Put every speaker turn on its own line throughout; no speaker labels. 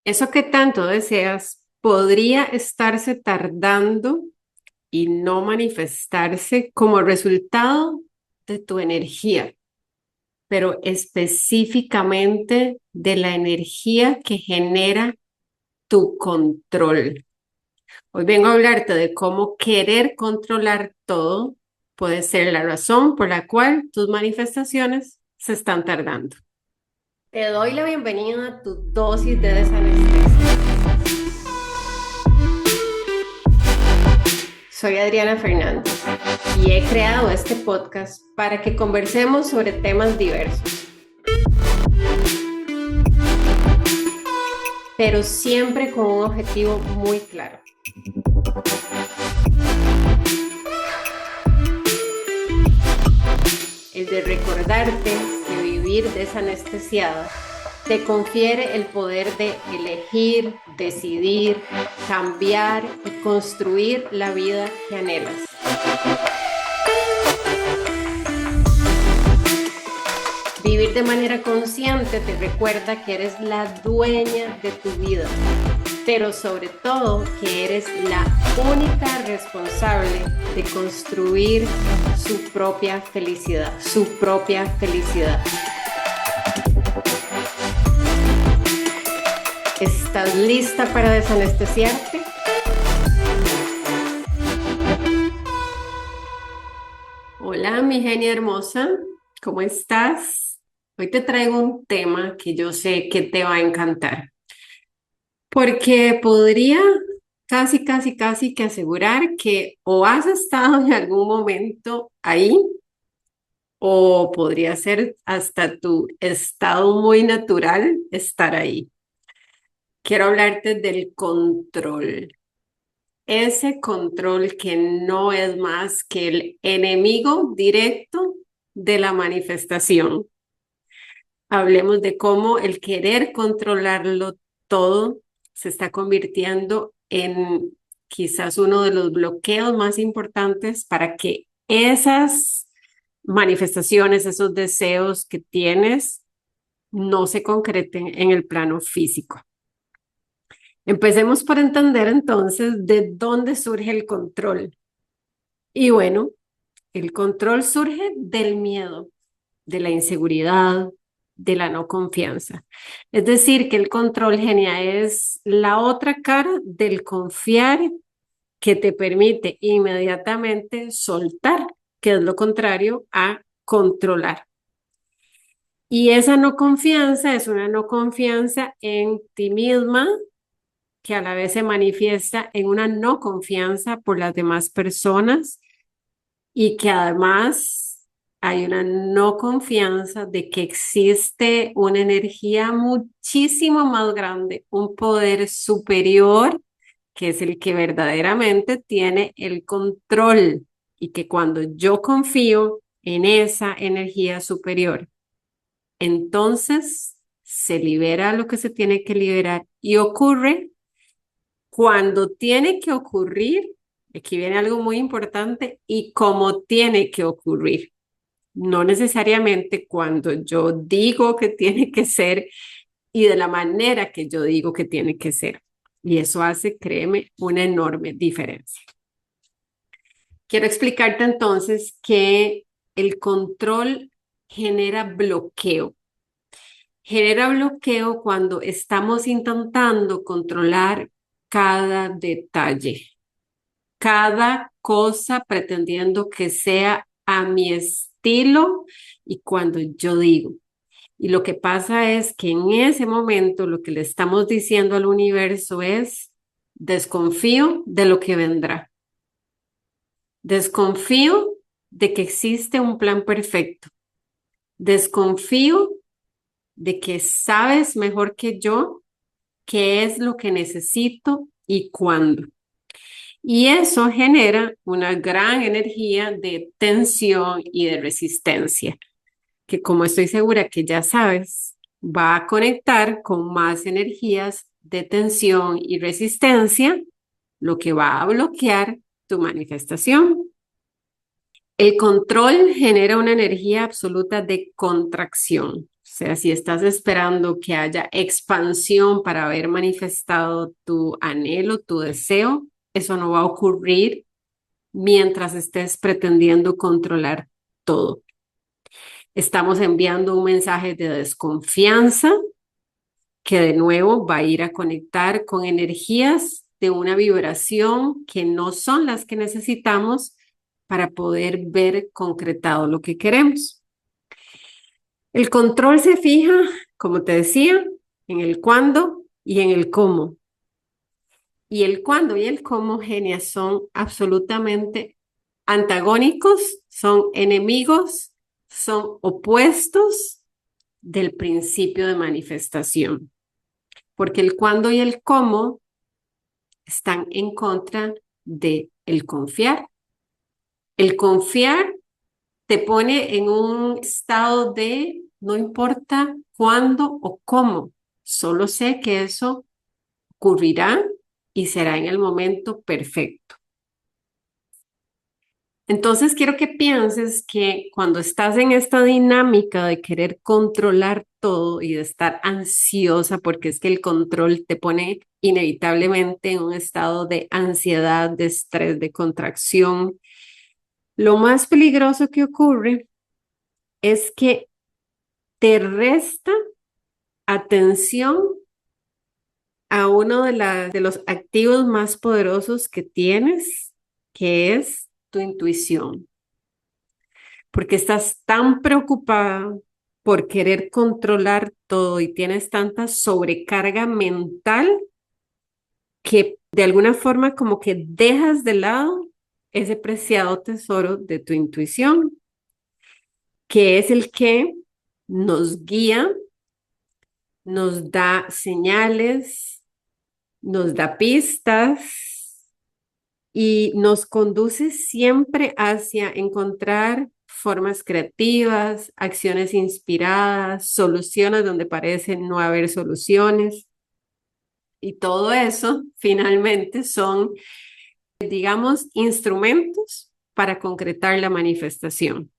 Eso que tanto deseas podría estarse tardando y no manifestarse como resultado de tu energía, pero específicamente de la energía que genera tu control. Hoy vengo a hablarte de cómo querer controlar todo puede ser la razón por la cual tus manifestaciones se están tardando. Te doy la bienvenida a tu dosis de desanestesia. Soy Adriana Fernández y he creado este podcast para que conversemos sobre temas diversos, pero siempre con un objetivo muy claro. El de recordarte que vivir desanestesiada te confiere el poder de elegir, decidir, cambiar y construir la vida que anhelas. Vivir de manera consciente te recuerda que eres la dueña de tu vida, pero sobre todo que eres la única responsable de construir su propia felicidad, su propia felicidad. ¿Estás lista para desanestesiarte? Hola, mi genia hermosa, ¿cómo estás? Hoy te traigo un tema que yo sé que te va a encantar, porque podría casi que asegurar que o has estado en algún momento ahí, o podría ser hasta tu estado muy natural estar ahí. Quiero hablarte del control. Ese control que no es más que el enemigo directo de la manifestación. Hablemos de cómo el querer controlarlo todo se está convirtiendo en quizás uno de los bloqueos más importantes para que esas manifestaciones, esos deseos que tienes, no se concreten en el plano físico. Empecemos por entender entonces de dónde surge el control. Y bueno, el control surge del miedo, de la inseguridad, de la no confianza. Es decir, que el control genia es la otra cara del confiar que te permite inmediatamente soltar, que es lo contrario a controlar. Y esa no confianza es una no confianza en ti misma que a la vez se manifiesta en una no confianza por las demás personas y que además hay una no confianza de que existe una energía muchísimo más grande, un poder superior, que es el que verdaderamente tiene el control y que cuando yo confío en esa energía superior, entonces se libera lo que se tiene que liberar y ocurre cuando tiene que ocurrir. Aquí viene algo muy importante y cómo tiene que ocurrir. No necesariamente cuando yo digo que tiene que ser y de la manera que yo digo que tiene que ser. Y eso hace, créeme, una enorme diferencia. Quiero explicarte entonces que el control genera bloqueo. Genera bloqueo cuando estamos intentando controlar cada detalle, cada cosa pretendiendo que sea a mi estilo y cuando yo digo. Y lo que pasa es que en ese momento lo que le estamos diciendo al universo es, desconfío de lo que vendrá. Desconfío de que existe un plan perfecto. Desconfío de que sabes mejor que yo qué es lo que necesito y cuándo. Y eso genera una gran energía de tensión y de resistencia, que como estoy segura que ya sabes, va a conectar con más energías de tensión y resistencia, lo que va a bloquear tu manifestación. El control genera una energía absoluta de contracción. sea, si estás esperando que haya expansión para haber manifestado tu anhelo, tu deseo, eso no va a ocurrir mientras estés pretendiendo controlar todo. Estamos enviando un mensaje de desconfianza que de nuevo va a ir a conectar con energías de una vibración que no son las que necesitamos para poder ver concretado lo que queremos. El control se fija, como te decía, en el cuándo y en el cómo. Y el cuándo y el cómo, Genia, son absolutamente antagónicos, son enemigos, son opuestos del principio de manifestación, porque el cuándo y el cómo están en contra de el confiar. El confiar te pone en un estado de no importa cuándo o cómo, solo sé que eso ocurrirá y será en el momento perfecto. Entonces quiero que pienses que cuando estás en esta dinámica de querer controlar todo y de estar ansiosa, porque es que el control te pone inevitablemente en un estado de ansiedad, de estrés, de contracción, lo más peligroso que ocurre es que te resta atención a uno de los activos más poderosos que tienes, que es tu intuición, porque estás tan preocupada por querer controlar todo y tienes tanta sobrecarga mental que de alguna forma como que dejas de lado ese preciado tesoro de tu intuición, que es el que nos guía, nos da señales, nos da pistas y nos conduce siempre hacia encontrar formas creativas, acciones inspiradas, soluciones donde parecen no haber soluciones. Y todo eso finalmente son, digamos, instrumentos para concretar la manifestación.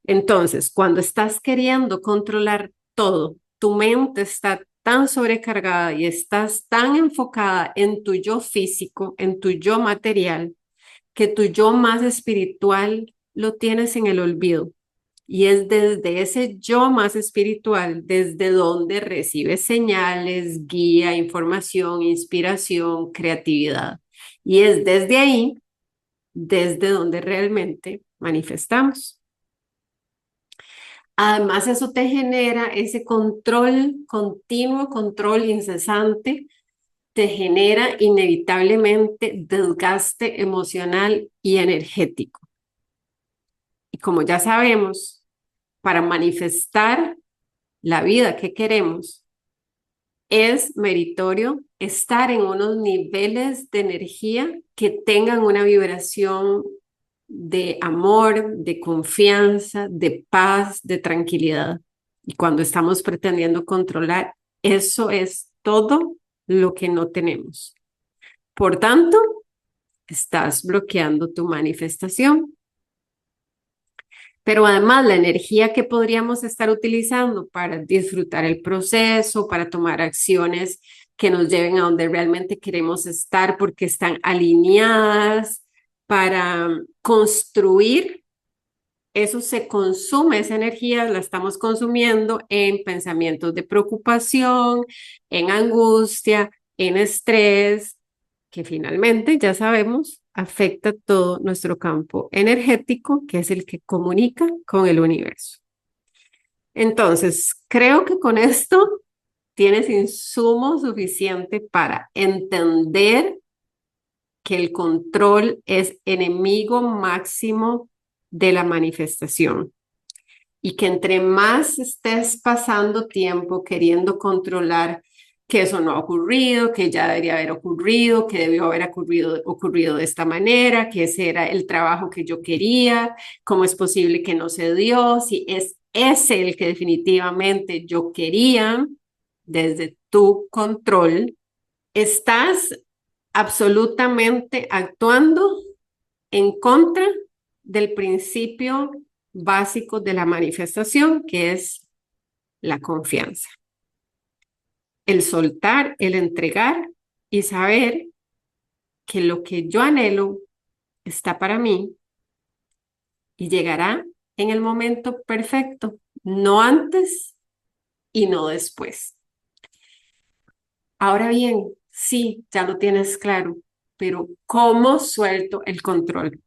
Entonces, cuando estás queriendo controlar todo, tu mente está tan sobrecargada y estás tan enfocada en tu yo físico, en tu yo material, que tu yo más espiritual lo tienes en el olvido. Y es desde ese yo más espiritual, desde donde recibes señales, guía, información, inspiración, creatividad. Y es desde ahí, desde donde realmente manifestamos. Además, eso te genera ese control continuo, control incesante, te genera inevitablemente desgaste emocional y energético. Y como ya sabemos, para manifestar la vida que queremos, es meritorio estar en unos niveles de energía que tengan una vibración de amor, de confianza, de paz, de tranquilidad. Y cuando estamos pretendiendo controlar, eso es todo lo que no tenemos. Por tanto, estás bloqueando tu manifestación. Pero además, la energía que podríamos estar utilizando para disfrutar el proceso, para tomar acciones que nos lleven a donde realmente queremos estar porque están alineadas, para construir, eso se consume, esa energía la estamos consumiendo en pensamientos de preocupación, en angustia, en estrés, que finalmente, ya sabemos, afecta todo nuestro campo energético, que es el que comunica con el universo. Entonces, creo que con esto tienes insumo suficiente para entender que el control es enemigo máximo de la manifestación y que entre más estés pasando tiempo queriendo controlar que eso no ha ocurrido, que ya debería haber ocurrido, que debió haber ocurrido de esta manera, que ese era el trabajo que yo quería, cómo es posible que no se dio, si es ese el que definitivamente yo quería desde tu control, estás absolutamente actuando en contra del principio básico de la manifestación, que es la confianza. El soltar, el entregar y saber que lo que yo anhelo está para mí y llegará en el momento perfecto, no antes y no después. Ahora bien, sí, ya lo tienes claro, pero ¿cómo suelto el control?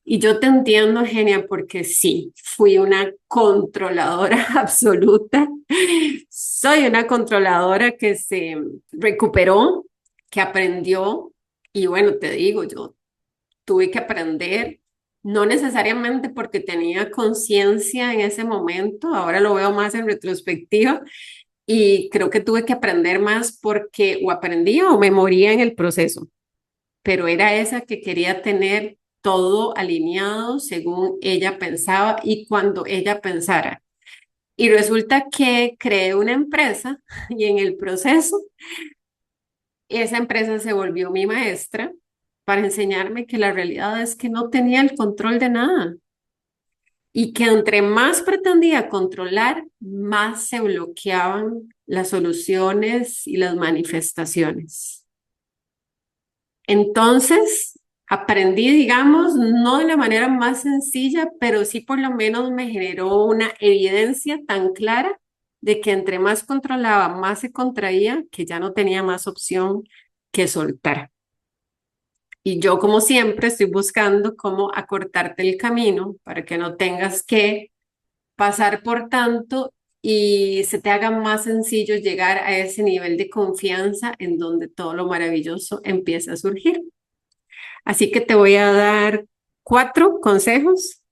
Y yo te entiendo, Genia, porque sí, fui una controladora absoluta. Soy una controladora que se recuperó, que aprendió. Y bueno, te digo, yo tuve que aprender, no necesariamente porque tenía conciencia en ese momento, ahora lo veo más en retrospectiva, y creo que tuve que aprender más porque o aprendía o me moría en el proceso, pero era esa que quería tener todo alineado según ella pensaba y cuando ella pensara. Y resulta que creé una empresa y en el proceso esa empresa se volvió mi maestra para enseñarme que la realidad es que no tenía el control de nada y que entre más pretendía controlar, más se bloqueaban las soluciones y las manifestaciones. Entonces, aprendí, digamos, no de la manera más sencilla, pero sí por lo menos me generó una evidencia tan clara de que entre más controlaba, más se contraía, que ya no tenía más opción que soltar. Y yo, como siempre, estoy buscando cómo acortarte el camino para que no tengas que pasar por tanto y se te haga más sencillo llegar a ese nivel de confianza en donde todo lo maravilloso empieza a surgir. Así que te voy a dar 4 consejos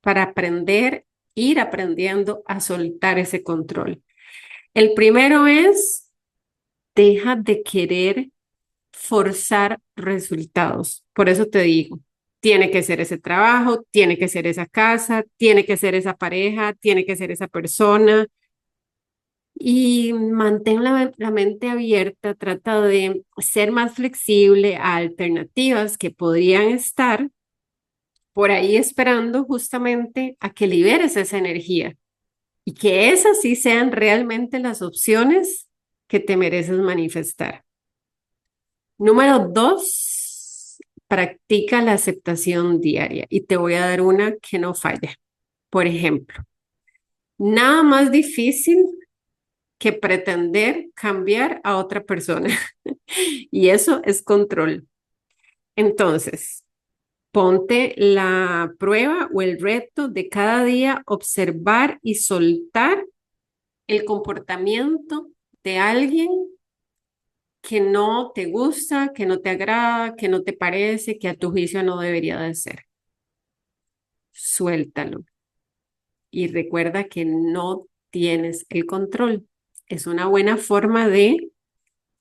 para aprender, ir aprendiendo a soltar ese control. El primero es, deja de querer forzar resultados. Por eso te digo, tiene que ser ese trabajo, tiene que ser esa casa, tiene que ser esa pareja, tiene que ser esa persona. Y mantén la mente abierta, trata de ser más flexible a alternativas que podrían estar por ahí esperando justamente a que liberes esa energía y que esas sí sean realmente las opciones que te mereces manifestar. Número 2, practica la aceptación diaria y te voy a dar una que no falla. Por ejemplo, nada más difícil que pretender cambiar a otra persona y eso es control. Entonces, ponte la prueba o el reto de cada día observar y soltar el comportamiento de alguien que no te gusta, que no te agrada, que no te parece, que a tu juicio no debería de ser. Suéltalo y recuerda que no tienes el control. Es una buena forma de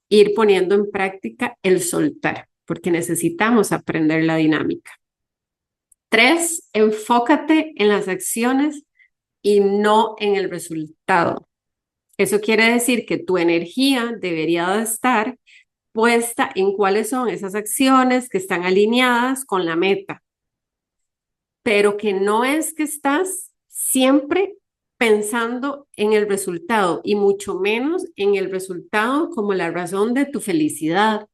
ir poniendo en práctica el soltar, porque necesitamos aprender la dinámica. 3, enfócate en las acciones y no en el resultado. Eso quiere decir que tu energía debería de estar puesta en cuáles son esas acciones que están alineadas con la meta, pero que no es que estás siempre pensando en el resultado y mucho menos en el resultado como la razón de tu felicidad.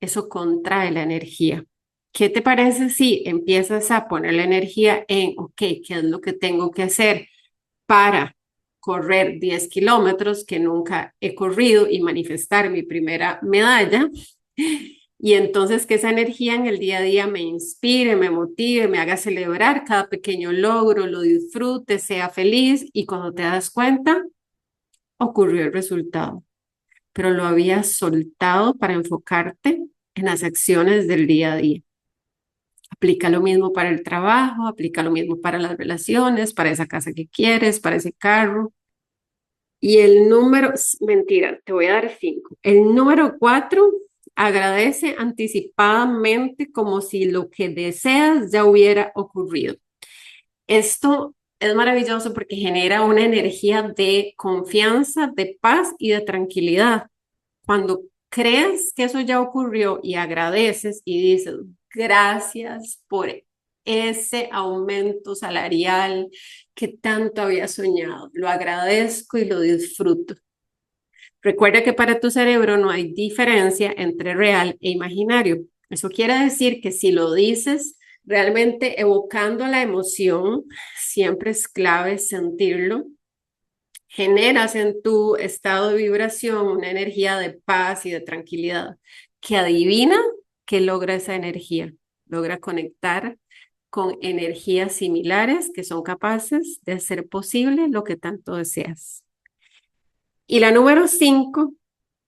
Eso contrae la energía. ¿Qué te parece si empiezas a poner la energía en, ok, ¿qué es lo que tengo que hacer para correr 10 kilómetros que nunca he corrido y manifestar mi primera medalla? Y entonces que esa energía en el día a día me inspire, me motive, me haga celebrar cada pequeño logro, lo disfrute, sea feliz y cuando te das cuenta, ocurrió el resultado, pero lo habías soltado para enfocarte en las acciones del día a día. Aplica lo mismo para el trabajo, aplica lo mismo para las relaciones, para esa casa que quieres, para ese carro. Y el número, mentira, te voy a dar 5. El número 4, agradece anticipadamente como si lo que deseas ya hubiera ocurrido. Esto es maravilloso porque genera una energía de confianza, de paz y de tranquilidad. Cuando crees que eso ya ocurrió y agradeces y dices, gracias por ese aumento salarial que tanto había soñado. Lo agradezco y lo disfruto. Recuerda que para tu cerebro no hay diferencia entre real e imaginario. Eso quiere decir que si lo dices realmente evocando la emoción, siempre es clave sentirlo. Generas en tu estado de vibración una energía de paz y de tranquilidad que adivina que logra esa energía. Logra conectar con energías similares que son capaces de hacer posible lo que tanto deseas. Y la número 5,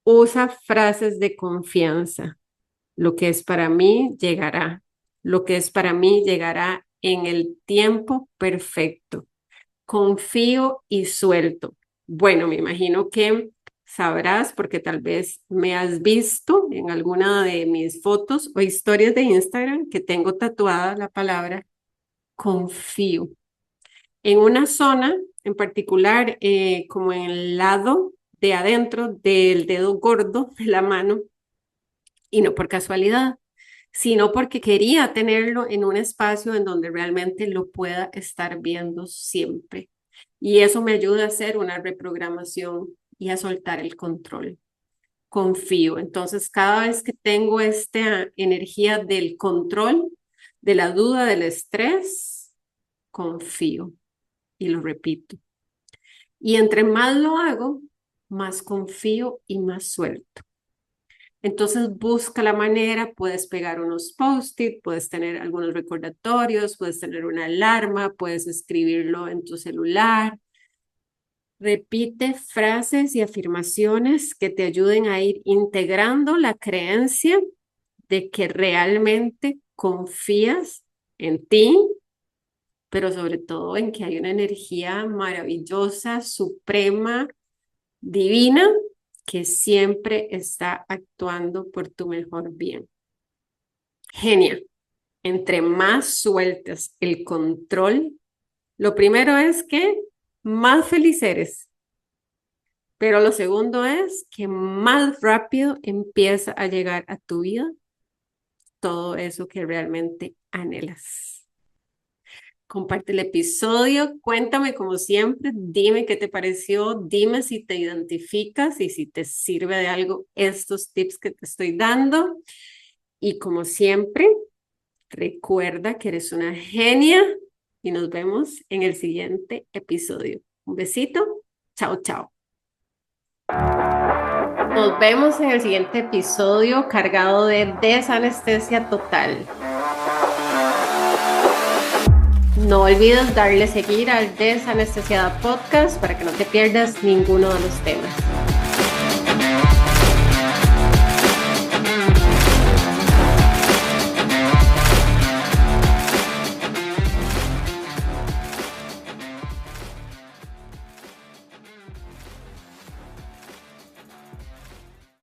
usa frases de confianza. Lo que es para mí llegará. Lo que es para mí llegará en el tiempo perfecto. Confío y suelto. Bueno, me imagino que sabrás porque tal vez me has visto en alguna de mis fotos o historias de Instagram que tengo tatuada la palabra confío. En una zona en particular, como en el lado de adentro del dedo gordo de la mano, y no por casualidad, sino porque quería tenerlo en un espacio en donde realmente lo pueda estar viendo siempre. Y eso me ayuda a hacer una reprogramación y a soltar el control. Confío. Entonces, cada vez que tengo esta energía del control, de la duda, del estrés, confío y lo repito. Y entre más lo hago, más confío y más suelto. Entonces busca la manera, puedes pegar unos post-it, puedes tener algunos recordatorios, puedes tener una alarma, puedes escribirlo en tu celular. Repite frases y afirmaciones que te ayuden a ir integrando la creencia de que realmente confías en ti, pero sobre todo en que hay una energía maravillosa, suprema, divina, que siempre está actuando por tu mejor bien. Genia, entre más sueltas el control, lo primero es que más feliz eres, pero lo segundo es que más rápido empieza a llegar a tu vida todo eso que realmente anhelas. Comparte el episodio, cuéntame como siempre, dime qué te pareció, dime si te identificas y si te sirve de algo estos tips que te estoy dando. Y como siempre, recuerda que eres una genia y nos vemos en el siguiente episodio. Un besito, chao, chao. Nos vemos en el siguiente episodio cargado de desanestesia total. No olvides darle seguir al Desanestesiada Podcast para que no te pierdas ninguno de los temas.